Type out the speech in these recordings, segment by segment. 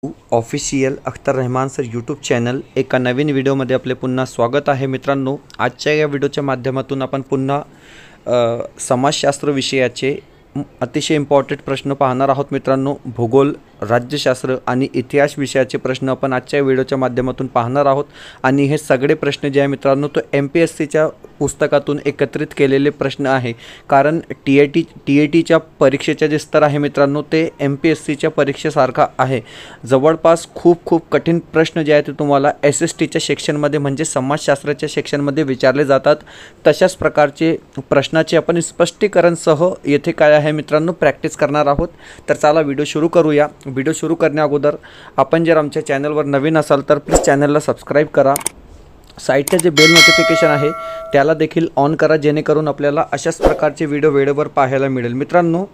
Official Akhtar Rahman sir YouTube channel एका नवीन व्हिडिओमध्ये आपले पुन्हा स्वागत आहे मित्रांनो। आजच्या या व्हिडिओच्या माध्यमातून आपण पुन्हा समाजशास्त्र विषयाचे अतिशय इम्पॉर्टंट प्रश्न पाहणार आहोत मित्रांनो। भूगोल, राज्यशास्त्र आणि इतिहास विषयाचे प्रश्न आपण आजच्या व्हिडिओच्या माध्यमातून पाहणार आहोत आणि हे सगळे प्रश्न जे आहे मित्रांनो तो MPSCच्या पुस्तकातून एकत्रित केलेले प्रश्न आहे। कारण TATच्या परीक्षेचे जे स्तर आहे मित्रांनो ते MPSCच्या परीक्षेसारखा आहे। जवळपास खूप कठीण प्रश्न जे आहेत ते तुम्हाला SSTच्या सेक्शनमध्ये म्हणजे समाजशास्त्राच्या सेक्शनमध्ये विचारले जातात। तशाच प्रकारचे प्रश्नाचे आपण स्पष्टीकरणसह येथे काय आहे मित्रांनो प्रॅक्टिस करणार आहोत। तर चला व्हिडिओ सुरू करूया। व्हिडिओ सुरू करण्या अगोदर आपण जर आमच्या चॅनलवर नवीन असाल तर प्लीज चॅनलला सबस्क्राइब करा। साइडचे जे बेल नोटिफिकेशन आहे त्याला देखील ऑन करा, जेणेकरून आपल्याला अशाच प्रकारचे व्हिडिओ वेळेवर पाहायला मिळेल। मित्रांनो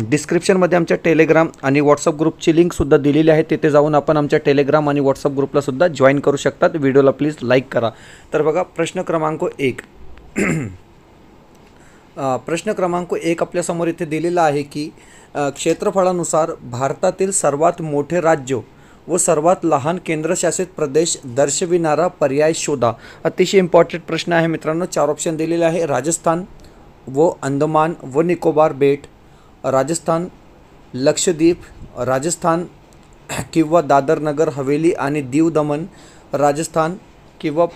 डिस्क्रिप्शनमध्ये आमच्या टेलिग्राम आणि व्हॉट्सअप ग्रुपची लिंक सुद्धा दिलेली आहे, तिथे जाऊन आपण आमच्या टेलिग्राम आणि व्हॉट्सअप ग्रुपला सुद्धा जॉईन करू शकतात। व्हिडिओला प्लीज लाईक करा। तर बघा प्रश्न क्रमांक 1 प्रश्न क्रमांक 1 आपल्यासमोर इथे दिलेला आहे की क्षेत्रफळानुसार भारतातील सर्वात मोठे राज्य व सर्वात लहान केंद्रशासित प्रदेश दर्शविणारा पर्याय शोधा। अतिशय इम्पॉर्टंट प्रश्न आहे मित्रांनो। 4 ऑप्शन दिलेले आहे, राजस्थान व अंदमान व निकोबार बेट, राजस्थान, लक्षद्वीप, राजस्थान किंवा दादर नगर हवेली आणि दीव दमन, राजस्थान किंवा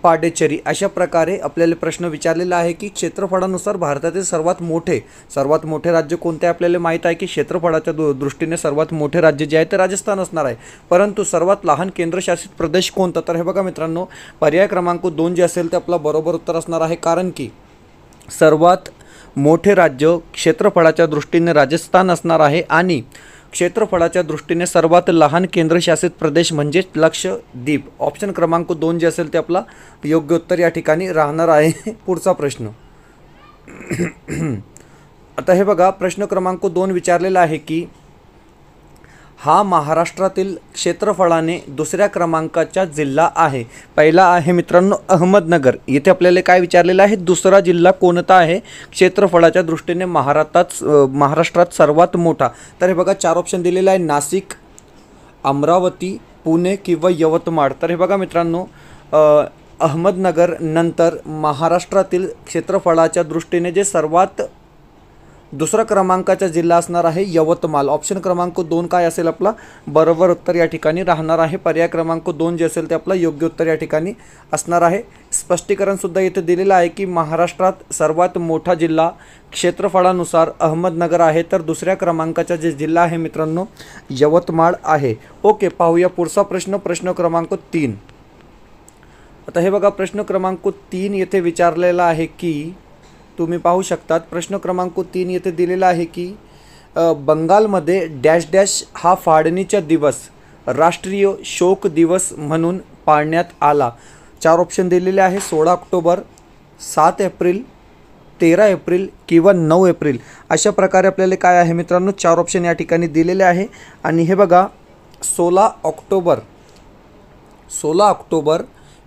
पांडिचेरी। अशा प्रकारे आपल्याला प्रश्न विचारलेला आहे की क्षेत्रफळानुसार भारतातील सर्वात मोठे राज्य कोणते आपल्याला माहित आहे की क्षेत्रफळाच्या दृष्टीने सर्वात मोठे राज्य जे आहे ते राजस्थान असणार आहे। परंतु सर्वात लहान केंद्रशासित प्रदेश कोणता? तर हे बघा मित्रांनो, पर्याय क्रमांक 2 जे असेल ते आपला बरोबर उत्तर असणार आहे। कारण की सर्वात मोठे राज्य क्षेत्रफळाच्या दृष्टीने राजस्थान असणार आहे आणि क्षेत्रफळाच्या दृष्टीने सर्वात लहान केंद्रशासित प्रदेश म्हणजे लक्षद्वीप। ऑप्शन क्रमांक 2 जे असेल ते आपला योग्य उत्तर या ठिकाणी राहणार आहे। पुढचा प्रश्न आता हे बघा, प्रश्न क्रमांक 2 विचारलेला आहे की हा महाराष्ट्रातील क्षेत्रफळाने दुसऱ्या क्रमांकाचा जिल्हा आहे। पहिला आहे मित्रांनो अहमदनगर। येथे आपल्याला काय विचारलेलं आहे, दुसरा जिल्हा कोणता आहे क्षेत्रफळाच्या दृष्टीने महाराष्ट्रात सर्वात मोठा? तर हे बघा 4 ऑप्शन दिलेले आहे, नाशिक, अमरावती, पुणे किंवा यवतमाळ। तर हे बघा मित्रांनो अहमदनगर नंतर महाराष्ट्रातील क्षेत्रफळाच्या दृष्टीने जे सर्वात दुसरा क्रमांकाचा जिल्हा असणार आहे यवतमाळ। ऑप्शन क्रमांक 2 काय असेल आपला बरोबर उत्तर या ठिकाणी राहणार आहे। पर्याय क्रमांक 2 जे असेल ते आपला योग्य उत्तर या ठिकाणी असणार आहे। स्पष्टीकरण सुद्धा येथे दिलेलं आहे की महाराष्ट्रात सर्वात मोठा जिल्हा क्षेत्रफळानुसार अहमदनगर आहे, तर दुसऱ्या क्रमांकाचा जे जिल्हा आहे मित्रांनो यवतमाळ आहे। ओके, पाहूया पुढचा प्रश्न, प्रश्न क्रमांक 3। आता हे बघा प्रश्न क्रमांक 3 येथे विचारलेला आहे की तुम्ही पाहू शकतात प्रश्न क्रमांक 3 येथे दिलेला आहे की बंगालमध्ये डॅश डॅश हा फाळणीचा दिवस राष्ट्रीय शोक दिवस म्हणून पाळण्यात आला। 4 ऑप्शन दिलेले आहे, 16 ऑक्टोबर, 7 एप्रिल, 13 एप्रिल किंवा 9 एप्रिल। अशा प्रकारे आपल्याला काय आहे मित्रांनो 4 ऑप्शन या ठिकाणी दिलेले आहे। आणि हे बघा 16 ऑक्टोबर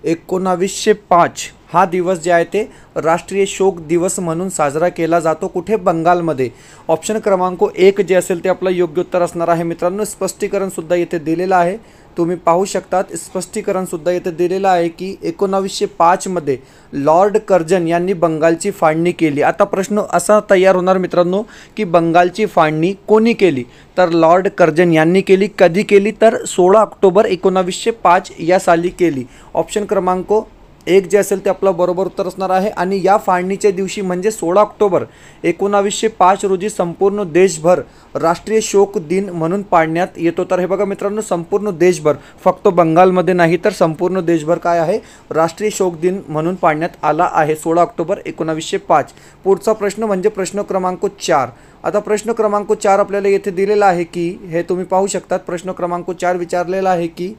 1905 हा दिवस जे आहे ते राष्ट्रीय शोक दिवस म्हणून साजरा केला जातो। कुठे? बंगालमध्ये। ऑप्शन क्रमांक 1 जे असेल ते आपलं योग्य उत्तर असणार आहे मित्रांनो। स्पष्टीकरण सुद्धा येथे दिलेलं आहे, तुम्ही पाहू शकतात। स्पष्टीकरण सुद्धा येथे दिलेलं आहे की 1905 मध्ये लॉर्ड कर्जन यांनी बंगालची फाळणी केली। आता प्रश्न असा तयार होणार मित्रांनो की बंगालची फाळणी कोणी केली? तर लॉर्ड कर्जन यांनी केली। कधी केली? तर 16 ऑक्टोबर 1905 या साली केली। ऑप्शन क्रमांक 1 जे असेल ते आपलं बरोबर उत्तर असणार आहे। आणि या फाळणीच्या दिवशी म्हणजे 16 ऑक्टोबर 1905 रोजी संपूर्ण देशभर राष्ट्रीय शोक दिन म्हणून पाळण्यात येतो। तर हे बघा मित्रांनो संपूर्ण देशभर, फक्त बंगालमध्ये नाही तर संपूर्ण देशभर काय आहे राष्ट्रीय शोक दिन म्हणून पाळण्यात आला आहे 16 ऑक्टोबर 1905। पुढचा प्रश्न म्हणजे प्रश्न क्रमांक 4। आता प्रश्न क्रमांक 4 आपल्याला येथे दिलेला आहे की हे तुम्ही पाहू शकतात। प्रश्न क्रमांक 4 विचारलेला आहे की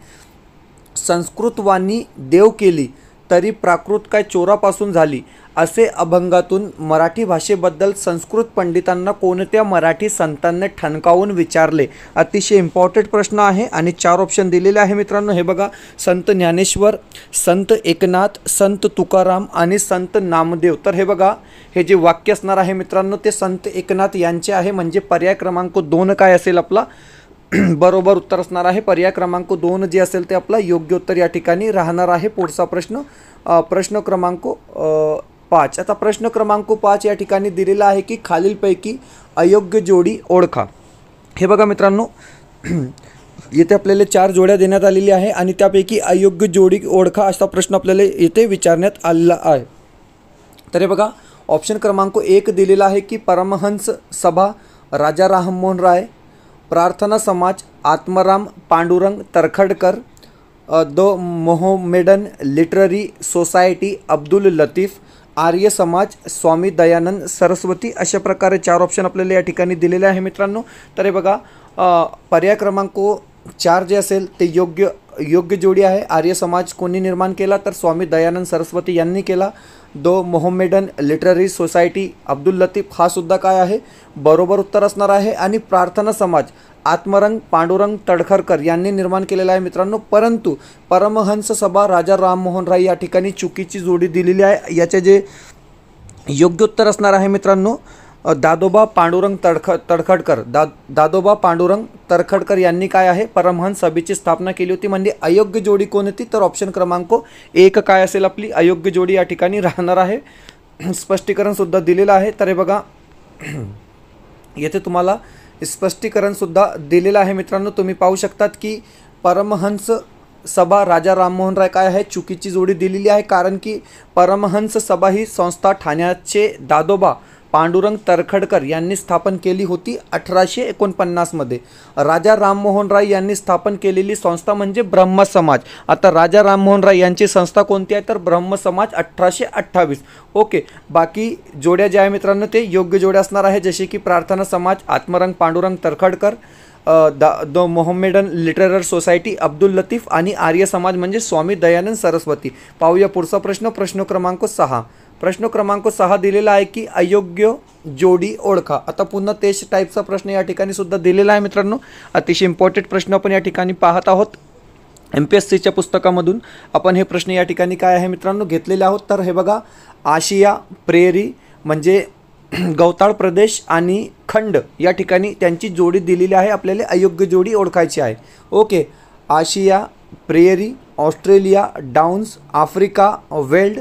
संस्कृतवाणी देव केली तरी प्राकृत काय चोरापासून झाली असे अभंगातून मराठी भाषेबद्दल संस्कृत पंडितांना कोणत्या मराठी संतांनी ठणकावून विचारले? अतिशय इम्पॉर्टंट प्रश्न आहे आणि 4 ऑप्शन दिलेले आहे मित्रांनो। हे बघा संत ज्ञानेश्वर, संत एकनाथ, संत तुकाराम आणि संत नामदेव। तर हे बघा हे जे वाक्य असणार आहे मित्रांनो ते संत एकनाथ यांचे आहे, म्हणजे पर्याय क्रमांक 2 काय असेल आपला बरोबर उत्तर असणार आहे पर्याय क्रमांक 2 जे असेल ते आपला योग्य उत्तर या ठिकाणी राहणार आहे. पुढचा प्रश्न प्रश्न क्रमांक 5. आता प्रश्न क्रमांक 5 या ठिकाणी दिलेला आहे की खालीलपैकी अयोग्य जोडी ओळखा. हे बघा मित्रांनो, येथे आपल्याला 4 जोड्या देण्यात आलेली आहे आणि त्यापैकी अयोग्य जोडी ओळखा असा प्रश्न आपल्याला येथे विचारण्यात आलेला आहे. तर हे बघा, ऑप्शन क्रमांक 1 दिलेला आहे की परमहंस सभा Raja Rammohan Roy, Prarthana Samaj Atmaram Pandurang Tarkhadkar, the Mohammedan Literary Society Abdul Latif, Arya Samaj Swami Dayanand Saraswati. अशा प्रकारे 4 ऑप्शन आपल्याला या ठिकाणी दिलेले आहे मित्रांनो. तर हे बघा, पर्याय क्रमांक 4 जे असेल ते योग्य जोडी आहे. आर्य समाज कोणी निर्माण केला तर स्वामी दयानंद सरस्वती यांनी केला. The Mohammedan Literary Society Abdul Latif हा सुद्धा काय आहे बरोबर उत्तर असणार आहे. आणि प्रार्थना समाज आत्मरंग पांडुरंग तडखरकर यांनी निर्माण केलेला आहे मित्रांनो. परंतु परमहंस सभा राजा राममोहन राय या ठिकाणी चुकीची जोडी दिलेली आहे. याचे जे योग्य उत्तर असणार आहे मित्रांनो दादोबा पांडुरंग तडखडकर दादोबा पांडुरंग तरखडकर यांनी काय आहे परमहंस सभेची स्थापना केली होती. म्हणजे अयोग्य जोडी कोण होती तर ऑप्शन क्रमांक 1 काय असेल आपली अयोग्य जोडी या ठिकाणी राहणार आहे. स्पष्टीकरण सुद्धा दिलेलं आहे. तर हे बघा, येथे तुम्हाला स्पष्टीकरण सुद्धा दिलेलं आहे मित्रांनो. तुम्ही पाहू शकतात की परमहंस सभा राजा राममोहन राय काय आहे चुकीची जोडी दिलेली आहे. कारण की परमहंस सभा ही संस्था ठाण्याचे दादोबा पांडुरंग तरखडकर यांनी स्थापन केली होती 1849 मध्ये. राजा राममोहन राय यांनी स्थापन केलेली संस्था म्हणजे ब्रह्म समाज. आता राजा राममोहन राय यांची संस्था कोणती आहे तर ब्रह्म समाज 1828. ओके, बाकी जोड्या ज्या आहे मित्रांनो ते योग्य जोड्या असणार आहे. जसे की Prarthana Samaj Atmaram Pandurang Tarkhadkar, the Mohammedan Literary Society Abdul Latif आणि आर्य समाज म्हणजे स्वामी दयानंद सरस्वती. पाहूया पुढचा प्रश्न. प्रश्न क्रमांक 6. प्रश्न क्रमांक 6 दिलेला आहे की अयोग्य जोडी ओळखा. आता पुन्हा तेच टाईपचा प्रश्न या ठिकाणी सुद्धा दिलेला आहे मित्रांनो. अतिशय इम्पॉर्टंट प्रश्न आपण या ठिकाणी पाहत आहोत. MPSCच्या पुस्तकामधून आपण हे प्रश्न या ठिकाणी काय आहे मित्रांनो घेतलेले आहोत. तर हे बघा, आशिया प्रेरी म्हणजे गवताळ प्रदेश आणि खंड या ठिकाणी त्यांची जोडी दिलेली आहे. आपल्याला अयोग्य जोडी ओळखायची आहे. ओके, आशिया prairie, Australia downs, Africa veld,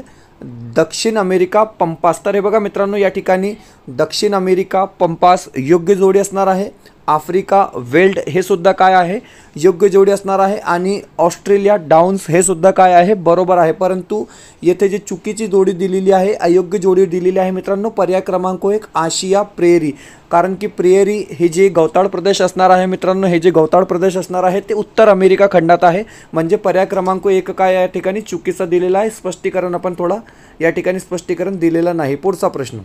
दक्षिण अमेरिका पंपास. तर हे बघा मित्रांनो, या ठिकाणी दक्षिण अमेरिका पंपास योग्य जोडी असणार आहे. आफ्रिका वेल्ड हे सुद्धा काय आहे योग्य जोडी असणार आहे. आणि ऑस्ट्रेलिया डाउन्स हे सुद्धा काय आहे बरोबर आहे. परंतु येथे जी चुकीची जोडी दिलेली आहे अयोग्य जोडी दिलेली आहे मित्रांनो पर्याय क्रमांक 1 आशिया प्रेरी. कारण की प्रेरी हे जे गवताळ प्रदेश असणार आहे मित्रांनो, हे जे गवताळ प्रदेश असणार आहे ते उत्तर अमेरिका खंडात आहे. म्हणजे पर्याय क्रमांक 1 काय या ठिकाणी चुकीचा दिलेला आहे. स्पष्टीकरण आपण थोडा या ठिकाणी स्पष्टीकरण दिलेलं नाही. पुढचा प्रश्न.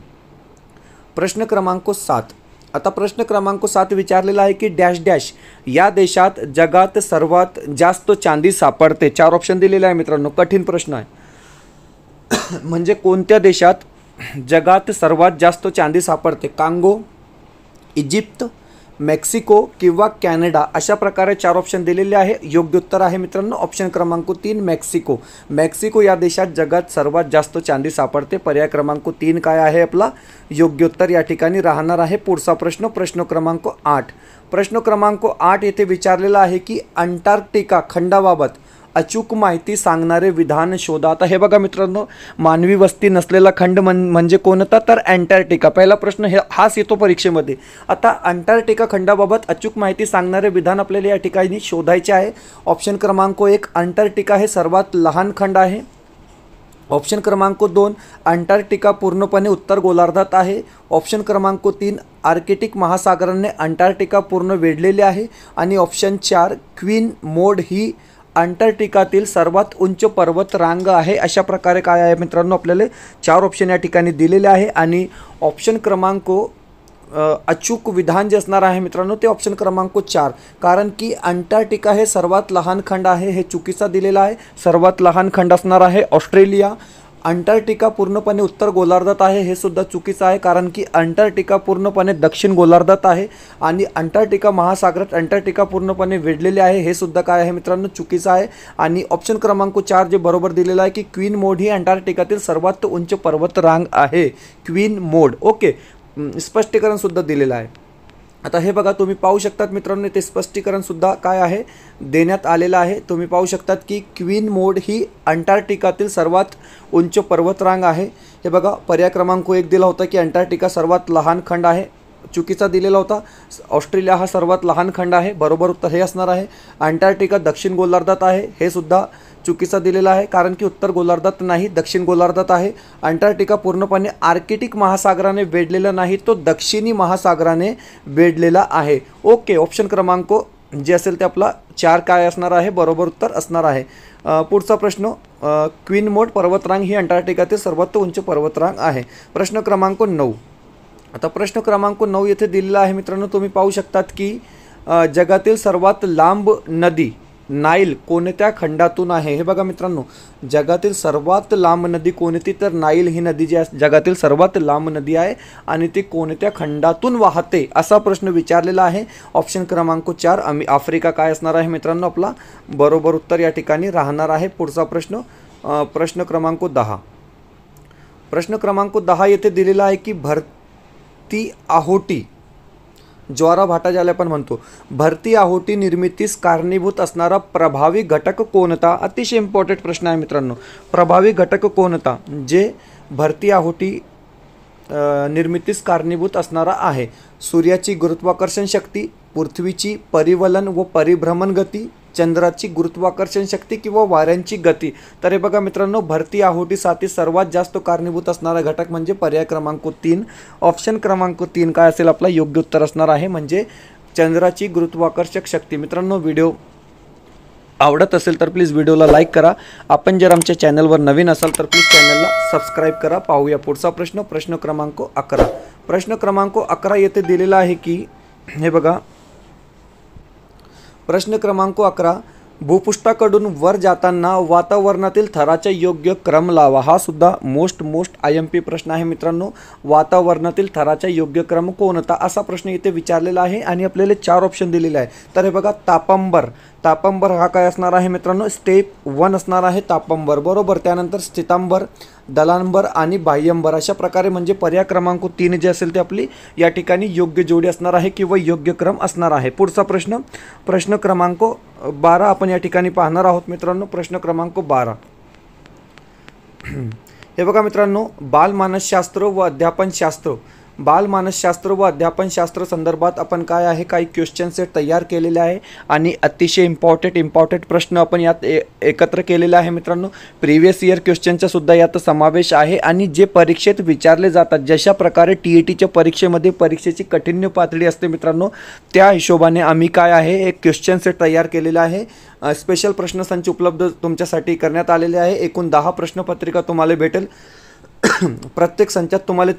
प्रश्न क्रमांक 7. आता प्रश्न क्रमांक 7 विचारलेला आहे की डॅश डॅश या देशात जगात सर्वात जास्त चांदी सापडते. 4 ऑप्शन दिलेले आहे मित्रांनो. कठीण प्रश्न आहे. म्हणजे कोणत्या देशात जगात सर्वात जास्त चांदी सापडते. कांगो, इजिप्त, मेक्सिको किंवा कॅनडा. अशा प्रकारे 4 ऑप्शन दिलेले आहे. योग्य उत्तर आहे मित्रांनो ऑप्शन क्रमांक 3 मेक्सिको. मेक्सिको या देशात जगात सर्वात जास्त चांदी सापडते. पर्याय क्रमांक 3 काय आहे आपला योग्य उत्तर या ठिकाणी राहणार आहे. पुढचा प्रश्न. प्रश्न क्रमांक 8. प्रश्न क्रमांक 8 येथे विचारलेला आहे की अंटार्क्टिका खंडाबाबत अचूक माहिती सांगणारे विधान शोधा. आता हे बघा मित्रांनो, मानवी वस्ती नसलेला खंड म्हणजे कोणता तर अंटार्क्टिका. पहिला प्रश्न हाच येतो परीक्षेमध्ये. आता अंटार्क्टिका खंडाबाबत अचूक माहिती सांगणारे विधान आपल्याला या ठिकाणी शोधायचे आहे. ऑप्शन क्रमांक 1 अंटार्क्टिका हे सर्वात लहान खंड आहे. ऑप्शन क्रमांक 2 अंटार्क्टिका पूर्णपणे उत्तर गोलार्धात आहे. ऑप्शन क्रमांक 3 आर्क्टिक महासागराने अंटार्क्टिका पूर्ण वेढलेले आहे. आणि ऑप्शन 4 क्वीन मोड ही अंटार्क्टिकातील सर्वात उंच पर्वत रांग आहे. अशा प्रकारे काय आहे मित्रांनो आपल्याला 4 ऑप्शन या ठिकाणी दिलेले आहे. आणि ऑप्शन क्रमांक अचूक विधान जे असणार आहे मित्रांनो ते ऑप्शन क्रमांक 4. कारण की अंटार्क्टिका हे सर्वात लहान खंड आहे हे चुकीचा दिलेला आहे. सर्वात लहान खंड असणार आहे ऑस्ट्रेलिया. अंटार्क्टिका पूर्णपणे उत्तर गोलार्धात आहे हे सुद्धा चुकीचं आहे. कारण की अंटार्क्टिका पूर्णपणे दक्षिण गोलार्धात आहे. आणि अंटार्क्टिका महासागरात अंटार्क्टिका पूर्णपणे वेढलेले आहे हे सुद्धा काय आहे मित्रांनो चुकीचं आहे. आणि ऑप्शन क्रमांक 4 जे बरोबर दिलेलं आहे की क्वीन मोड ही अंटार्क्टिकातील सर्वात उंच पर्वत रांग आहे. क्वीन मोड. ओके, स्पष्टीकरण सुद्धा दिलेलं आहे. आता हे बघा, तुम्ही पाहू शकतात मित्रांनो, ते स्पष्टीकरणसुद्धा काय आहे देण्यात आलेलं आहे. तुम्ही पाहू शकतात की क्वीन मोड ही अंटार्क्टिकातील सर्वात उंच पर्वतरांग आहे. हे बघा, पर्याय क्रमांक 1 दिला होता की अंटार्क्टिका सर्वात लहान खंड आहे, चुकीचा दिलेला होता. ऑस्ट्रेलिया हा सर्वात लहान खंड आहे, बरोबर उत्तर हे असणार आहे. अंटार्क्टिका दक्षिण गोलार्धात आहे, हे सुद्धा चुकीचा दिलेला आहे, कारण की उत्तर गोलार्धात नाही, दक्षिण गोलार्धात आहे. अंटार्क्टिका पूर्णपणे आर्कटिक महासागराने वेढलेला नाही, तो दक्षिणी महासागराने वेढलेला आहे. ओके, ऑप्शन क्रमांक जे असेल ते आपला 4 काय असणार आहे, बरोबर उत्तर असणार आहे. पुढचा प्रश्न, क्वीन मोड पर्वतरांग ही अंटार्क्टिकातील सर्वात उंच पर्वतरांग आहे. प्रश्न क्रमांक 9. आता प्रश्न क्रमांक 9 येथे दिलेला आहे मित्रांनो. तुम्ही पाहू शकतात की जगातील सर्वात लांब नदी नाईल कोणत्या खंडातून आहे. हे बघा मित्रांनो, जगातील सर्वात लांब नदी कोणती, तर नाईल ही नदी जी आहे जगातील सर्वात लांब नदी आहे आणि ती कोणत्या खंडातून वाहते असा प्रश्न विचारलेला आहे. ऑप्शन क्रमांक 4 आफ्रिका काय असणार आहे मित्रांनो, आपला बरोबर उत्तर या ठिकाणी राहणार आहे. पुढचा प्रश्न, प्रश्न क्रमांक 10. प्रश्न क्रमांक 10 येथे दिलेला आहे की भरती आहोटी, ज्वारा भाटा ज्याला आपण म्हणतो, भरती आहोटी निर्मितीस कारणीभूत असणारा प्रभावी घटक कोणता. अतिशय इम्पॉर्टंट प्रश्न आहे मित्रांनो. प्रभावी घटक कोणता जे भरती आहोटी निर्मितीस कारणीभूत असणारा आहे. सूर्याची गुरुत्वाकर्षण शक्ती, पृथ्वीची परिवलन व परिभ्रमण गती, चंद्राची गुरुत्वाकर्षण शक्ती किंवा वाऱ्यांची गती. तर हे बघा मित्रांनो, भरती आहोटीसाठी सर्वात जास्त कारणीभूत असणारा घटक म्हणजे पर्याय क्रमांक 3. ऑप्शन क्रमांक 3 काय असेल आपला योग्य उत्तर असणार आहे, म्हणजे चंद्राची गुरुत्वाकर्षक शक्ती. मित्रांनो, व्हिडिओ आवडत असेल तर प्लीज व्हिडिओला लाईक करा. आपण जर आमच्या चॅनलवर नवीन असाल तर प्लीज चॅनलला सबस्क्राईब करा. पाहूया पुढचा प्रश्न, प्रश्न क्रमांक 11. प्रश्न क्रमांक 11 येथे दिलेला आहे की, हे बघा, प्रश्न क्रमांक 11, भूपृष्ठाकडून वर जाताना वातावरणातील थराचा योग्य क्रम लावा. हा सुद्धा मोस्ट IMP प्रश्न आहे मित्रांनो. वातावरणातील थराचा योग्य क्रम कोणता असा प्रश्न इथे विचारलेला आहे आणि आपल्याला 4 ऑप्शन दिलेले आहे. तर हे बघा, तापंबर हा काय असणार आहे मित्रांनो, स्टेप 1 असणार आहे तापंबर, बरोबर. त्यानंतर स्थितांबर, दलांबर आणि बाह्यंबर अशा प्रकारे, म्हणजे पर्याय क्रमांक 3 जे असेल ते आपली या ठिकाणी योग्य जोडी असणार आहे किंवा योग्य क्रम असणार आहे. पुढचा प्रश्न, प्रश्न क्रमांक 12 आपण या ठिकाणी पाहणार आहोत मित्रांनो. प्रश्न क्रमांक 12. हे बघा मित्रांनो, बालमानसशास्त्र व अध्यापनशास्त्र संदर्भात आपण काय आहे, काही क्वेश्चन सेट तयार केलेले आहे आणि अतिशय इम्पॉर्टंट प्रश्न आपण यात एकत्र केलेले आहे मित्रांनो. प्रिव्हियस इयर क्वेश्चनचा सुद्धा यात समावेश आहे आणि जे परीक्षेत विचारले जातात, जशा प्रकारे TETच्या परीक्षेमध्ये परीक्षेची काठिण्य पातळी असते मित्रांनो, त्या हिशोबाने आम्ही काय आहे एक क्वेश्चन सेट तयार केलेला आहे. स्पेशल प्रश्नसंच उपलब्ध तुमच्यासाठी करण्यात आलेले आहे. एकूण 10 प्रश्नपत्रिका तुम्हाला भेटेल. प्रत्येक संचात तुम्हाला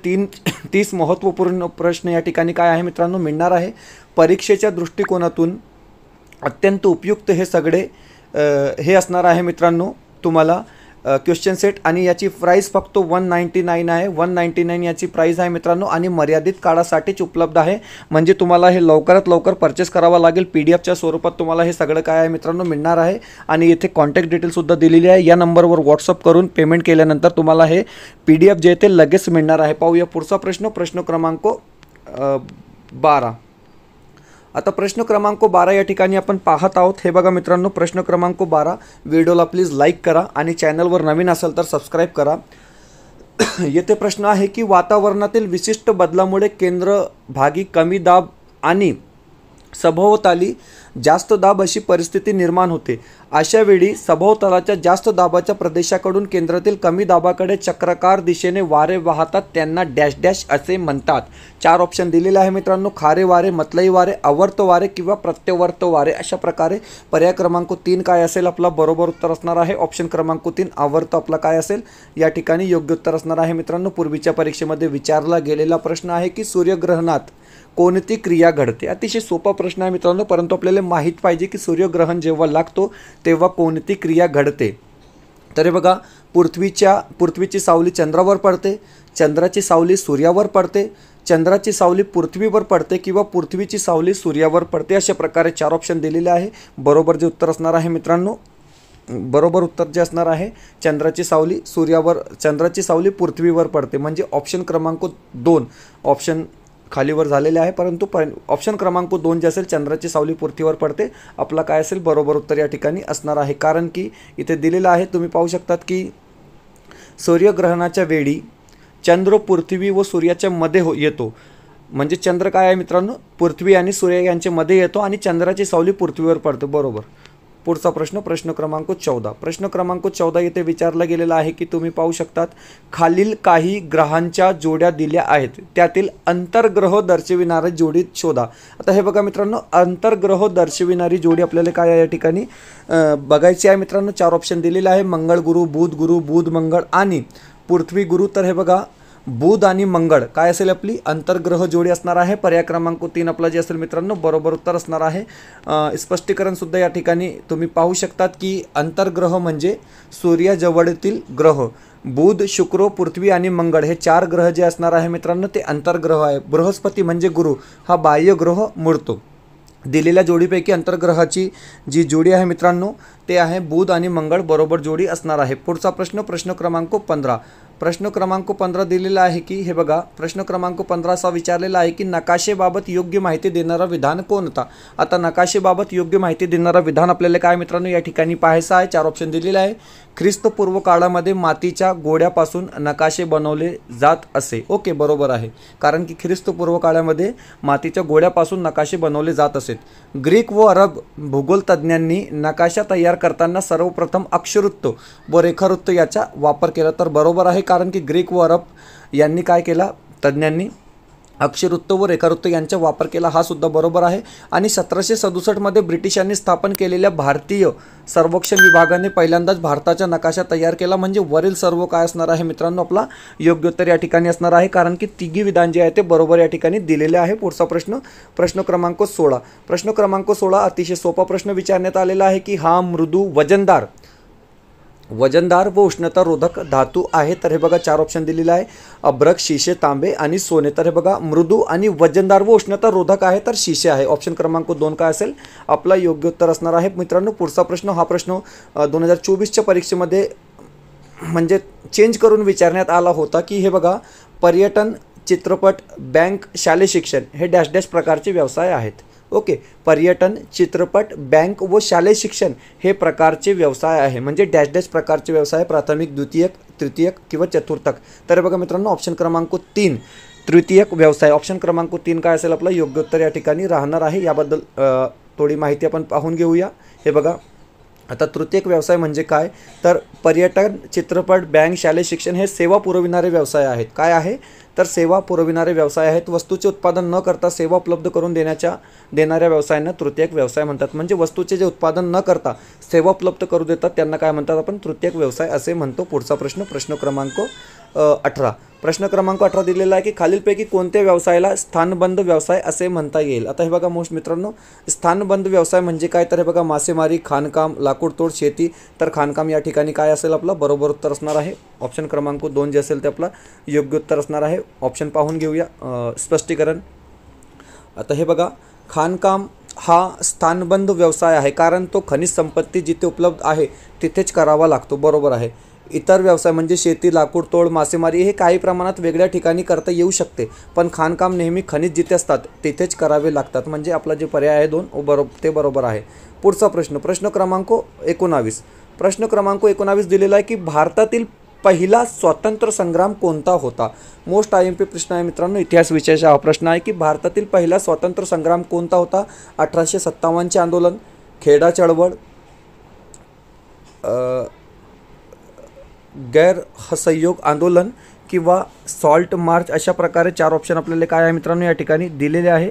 30 महत्त्वपूर्ण प्रश्न या ठिकाणी काय आहे मित्रांनो मिळणार आहे. परीक्षेच्या दृष्टिकोनातून अत्यंत उपयुक्त हे सगळे हे असणार आहे मित्रांनो तुम्हाला क्वेश्चन सेट. आणि याची प्राईस फक्त 199 आहे. 199 याची प्राईस आहे मित्रांनो आणि मर्यादित काळासाठीच उपलब्ध आहे. म्हणजे तुम्हाला हे लवकरात लवकर परचेस करावं लागेल. PDF स्वरूपात तुम्हाला हे सगळं काय आहे मित्रांनो मिळणार आहे. आणि इथे कॉन्टॅक्ट डिटेलसुद्धा दिलेली आहे. या नंबरवर व्हॉट्सअप करून पेमेंट केल्यानंतर तुम्हाला हे PDF जे ते लगेच मिळणार आहे. पाहूया पुढचा प्रश्न, प्रश्न क्रमांक 12. आता प्रश्न क्रमांक 12 या ठिकाणी आपण पाहत आहोत. हे बघा मित्रांनो, प्रश्न क्रमांक 12. व्हिडिओला प्लीज लाईक करा आणि चॅनलवर नवीन असाल तर सबस्क्राईब करा. येथे प्रश्न आहे की वातावरणातील विशिष्ट बदलामुळे केंद्रभागी कमी दाब आणि सभोवताली जास्त दाब अशी परिस्थिती निर्माण होते. अशा वेळी सभोवतालाच्या जास्त दाबाच्या प्रदेशाकडून केंद्रातील कमी दाबाकडे चक्राकार दिशेने वारे वाहतात, त्यांना डॅश डॅश असे म्हणतात. 4 ऑप्शन दिलेले आहे मित्रांनो, खारे वारे, मतलई वारे, आवर्त वारे किंवा प्रत्यवर्त वारे. अशा प्रकारे पर्याय क्रमांक 3 काय असेल आपला बरोबर उत्तर असणार आहे. ऑप्शन क्रमांक 3 आवर्त आपला काय असेल या ठिकाणी योग्य उत्तर असणार आहे मित्रांनो. पूर्वीच्या परीक्षेमध्ये विचारला गेलेला प्रश्न आहे की सूर्यग्रहणात कोणती क्रिया घडते. अतिशय सोपा प्रश्न आहे मित्रांनो, परंतु आपल्याला माहीत पाहिजे की सूर्यग्रहण जेव्हा लागतो तेव्हा कोणती क्रिया घडते. तर हे बघा, पृथ्वीची सावली चंद्रावर पडते, चंद्राची सावली सूर्यावर पडते, चंद्राची सावली पृथ्वीवर पडते किंवा पृथ्वीची सावली सूर्यावर पडते. अशा प्रकारे 4 ऑप्शन दिलेले आहे. बरोबर जे उत्तर असणार आहे मित्रांनो, बरोबर उत्तर जे असणार आहे चंद्राची सावली पृथ्वीवर पडते, म्हणजे ऑप्शन क्रमांक 2 ऑप्शन खालीवर झालेले आहे, परंतु ऑप्शन क्रमांक 2 जे असेल चंद्राची सावली पृथ्वीवर पडते, आपला काय असेल बरोबर उत्तर या ठिकाणी असणार आहे. कारण की इथे दिलेलं आहे, तुम्ही पाहू शकतात की सूर्यग्रहणाच्या वेळी चंद्र पृथ्वी व सूर्याच्या मध्ये येतो. म्हणजे चंद्र काय आहे मित्रांनो, पृथ्वी आणि सूर्य यांच्या मध्ये येतो आणि चंद्राची सावली पृथ्वीवर पडते. बरोबर. पुढचा प्रश्न, प्रश्न क्रमांक 14. प्रश्न क्रमांक 14 येथे विचारला गेलेला आहे की तुम्ही पाहू शकतात खालील काही ग्रहांच्या जोड्या दिल्या आहेत, त्यातील अंतर्ग्रह दर्शविणारी जोडी शोधा. आता हे बघा मित्रांनो, अंतर्ग्रह दर्शविणारी जोडी आपल्याला काय आहे या ठिकाणी बघायची आहे मित्रांनो. 4 ऑप्शन दिलेले आहे, मंगळ गुरु, बुध मंगळ आणि पृथ्वी गुरु. तर हे बघा बुध आणि मंगळ काय असेल आपली अंतर्ग्रह जोडी असणार आहे. पर्याय क्रमांक 3 आपला जे असेल मित्रांनो बरोबर उत्तर असणार आहे. स्पष्टीकरण सुद्धा या ठिकाणी तुम्ही पाहू शकतात की अंतर्ग्रह म्हणजे सूर्याजवळील ग्रह. बुध, शुक्र, पृथ्वी आणि मंगळ हे 4 ग्रह जे असणार आहे मित्रांनो ते अंतर्ग्रह आहे. बृहस्पती म्हणजे गुरु हा बाह्य ग्रह मोडतो. दिलेल्या जोडीपैकी अंतर्ग्रहाची जी जोडी आहे मित्रांनो ते आहे बुध आणि मंगळ, बरोबर जोडी असणार आहे. पुढचा प्रश्न, प्रश्न क्रमांक 15. प्रश्न क्रमांक 15 दिलेला आहे की हे बघा प्रश्न क्रमांक 15 असा विचारलेला आहे की नकाशेबाबत योग्य माहिती देणारा विधान कोणता. आता नकाशेबाबत योग्य माहिती देणारा विधान आपल्याला काय मित्रांनो या ठिकाणी पाहायचं आहे. 4 ऑप्शन दिलेले आहे. ख्रिस्तपूर्व काळामध्ये मातीच्या गोड्यापासून नकाशे बनवले जात असे. ओके, बरोबर आहे. कारण की ख्रिस्तपूर्व काळामध्ये मातीच्या गोड्यापासून नकाशे बनवले जात असेत. ग्रीक व अरब भूगोलतज्ञांनी नकाशा तयार करताना सर्वप्रथम अक्षरवृत्त व रेखावृत्त याचा वापर केला. तर बरोबर आहे, कारण की ग्रीक व अरब यांनी काय केला, तज्ञांनी अक्षरवृत्त व रेखावृत्त यांचा वापर केला. हा सुद्धा बरोबर आहे. आणि 1767 मध्ये ब्रिटिशांनी स्थापन केलेल्या भारतीय सर्वेक्षण विभागाने पहिल्यांदाच भारताचा नकाशा तयार केला. म्हणजे वरील सर्व काय असणार आहे मित्रांनो आपला योग्य उत्तर या ठिकाणी असणार आहे, कारण की तिघी विधान जे आहे ते बरोबर या ठिकाणी दिलेले आहे. पुढचा प्रश्न, प्रश्न क्रमांक 16. प्रश्न क्रमांक 16 अतिशय सोपा प्रश्न विचारण्यात आलेला आहे की हा मृदू वजनदार व उष्णतारोधक धातू आहे. तर हे बघा 4 ऑप्शन दिलेले आहे, अभ्रक, शिशे, तांबे आणि सोने. तर हे बघा मृदू आणि वजनदार व उष्णतारोधक आहे तर शिशे आहे. ऑप्शन क्रमांक 2 काय असेल आपला योग्य उत्तर असणार आहे मित्रांनो. पुढचा प्रश्न, हा प्रश्न 2024च्या परीक्षेमध्ये म्हणजे चेंज करून विचारण्यात आला होता की हे बघा पर्यटन, चित्रपट, बँक, शालेय शिक्षण हे डॅश डॅश प्रकारचे व्यवसाय आहेत. ओके, पर्यटन, चित्रपट, बँक व शालेय शिक्षण हे प्रकारचे व्यवसाय आहे. म्हणजे डॅश डॅश प्रकारचे व्यवसाय प्राथमिक, द्वितीयक, तृतीयक किंवा चतुर्थक. तर बघा मित्रांनो ऑप्शन क्रमांक 3 तृतीयक व्यवसाय. ऑप्शन क्रमांक 3 काय असेल आपलं योग्य उत्तर या ठिकाणी राहणार आहे. याबद्दल थोडी माहिती आपण पाहून घेऊया. हे बघा आता तृतीयक व्यवसाय म्हणजे काय, तर पर्यटन, चित्रपट, बँक, शालेय शिक्षण हे सेवा पुरविणारे व्यवसाय आहेत. काय आहे तर सेवा पुरविणारे व्यवसाय आहेत. वस्तूचे उत्पादन न करता सेवा उपलब्ध करून देणाऱ्या व्यवसायांना तृतीयक व्यवसाय म्हणतात. म्हणजे वस्तूचे जे उत्पादन न करता सेवा उपलब्ध करू देतात त्यांना काय म्हणतात आपण तृतीयक व्यवसाय असे म्हणतो. पुढचा प्रश्न, प्रश्न क्रमांक 18. प्रश्न क्रमांक 18 दिलेला आहे की खालीलपैकी कोणत्या व्यवसायाला स्थानबंद व्यवसाय असे म्हणता येईल. आता हे बघा मोस्ट मित्रांनो स्थानबंद व्यवसाय म्हणजे काय, तर हे बघा मासेमारी, खाणकाम, लाकूडतोड, शेती. तर खाणकाम या ठिकाणी काय असेल आपला बरोबर उत्तर असणार आहे. ऑप्शन क्रमांक 2 जे असेल ते आपला योग्य उत्तर असणार आहे. ऑप्शन पाहून घेऊया. स्पष्टीकरण, आता हे बघा खाणकाम हा स्थानबंद व्यवसाय आहे, कारण तो खनिज संपत्ती जिथे उपलब्ध आहे तिथेच करावा लागतो. बरोबर आहे. इतर व्यवसाय म्हणजे शेती, लाकूडतोड, मासेमारी हे काही प्रमाणात वेगळ्या ठिकाणी करता येऊ शकते, पण खाणकाम नेहमी खनिज जिथे असतात तिथेच करावे लागतात. म्हणजे आपला जे पर्याय आहे 2 ते बरोबर आहे. पुढचा प्रश्न, प्रश्न क्रमांक 19. प्रश्न क्रमांक 19 दिलेला आहे की भारतातील पहिला स्वातंत्र्य संग्राम कोणता होता. मोस्ट IMP प्रश्न आहे मित्रांनो. इतिहास विषयाचा हा प्रश्न आहे की भारतातील पहिला स्वातंत्र्य संग्राम कोणता होता. 1857चे आंदोलन, खेडा चळवळ, गैरसहयोग आंदोलन किंवा सॉल्ट मार्च. अशा प्रकारे 4 ऑप्शन आपल्याला काय आहे मित्रांनो या ठिकाणी दिलेले आहे.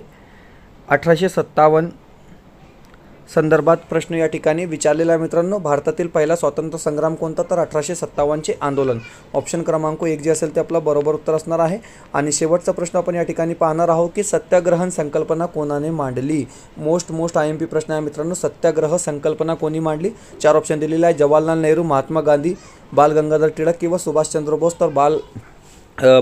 1857 संदर्भात प्रश्न या ठिकाणी विचारलेला आहे मित्रांनो. भारतातील पहिला स्वातंत्र्य संग्राम कोणता, तर 1857चे आंदोलन. ऑप्शन क्रमांक 1 जे असेल ते आपला बरोबर उत्तर असणार आहे. आणि शेवटचा प्रश्न आपण या ठिकाणी पाहणार आहोत की सत्याग्रहण संकल्पना कोणाने मांडली. मोस्ट IMP प्रश्न आहे मित्रांनो. सत्याग्रह संकल्पना कोणी मांडली. 4 ऑप्शन दिलेले आहे, जवाहरलाल नेहरू, महात्मा गांधी, बाल गंगाधर टिळक किंवा सुभाषचंद्र बोस. तर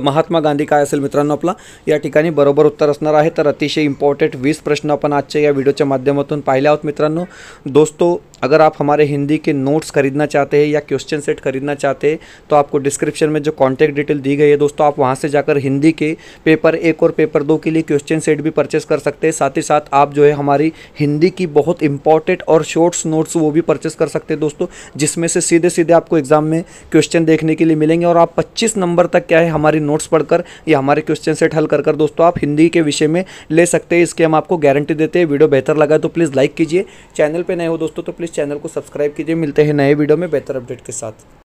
महात्मा गांधी काय असेल मित्रांनो आपला या ठिकाणी बरोबर उत्तर असणार आहे. तर अतिशय इम्पॉर्टंट 20 प्रश्न आपण आजच्या या व्हिडिओच्या माध्यमातून पाहिले आहोत मित्रांनो. दोस्तो अगर आप हमारे हिंदी के नोट्स खरीदना चाहते हैं या क्वेश्चन सेट खरीदना चाहते हैं तो आपको डिस्क्रिप्शन में जो कॉन्टैक्ट डिटेल दी गई है दोस्तों, आप वहां से जाकर हिंदी के पेपर 1 और पेपर 2 के लिए क्वेश्चन सेट भी परचेस कर सकते हैं। साथ ही साथ आप जो है हमारी हिंदी की बहुत इंपॉर्टेंट और शॉर्ट्स नोट्स वो भी परचेस कर सकते हैं दोस्तों, जिसमें से सीधे सीधे आपको एग्जाम में क्वेश्चन देखने के लिए मिलेंगे और आप 25 नंबर तक क्या है हमारी नोट्स पढ़कर या हमारे क्वेश्चन सेट हल कर दोस्तों आप हिंदी के विषय में ले सकते हैं। इसके हम आपको गारंटी देते हैं। वीडियो बेहतर लगा तो प्लीज़ लाइक कीजिए, चैनल पे नए हो दोस्तों तो प्लीज़ चैनल को सब्सक्राइब कीजिए। मिलते हैं नए वीडियो में बेहतर अपडेट के साथ।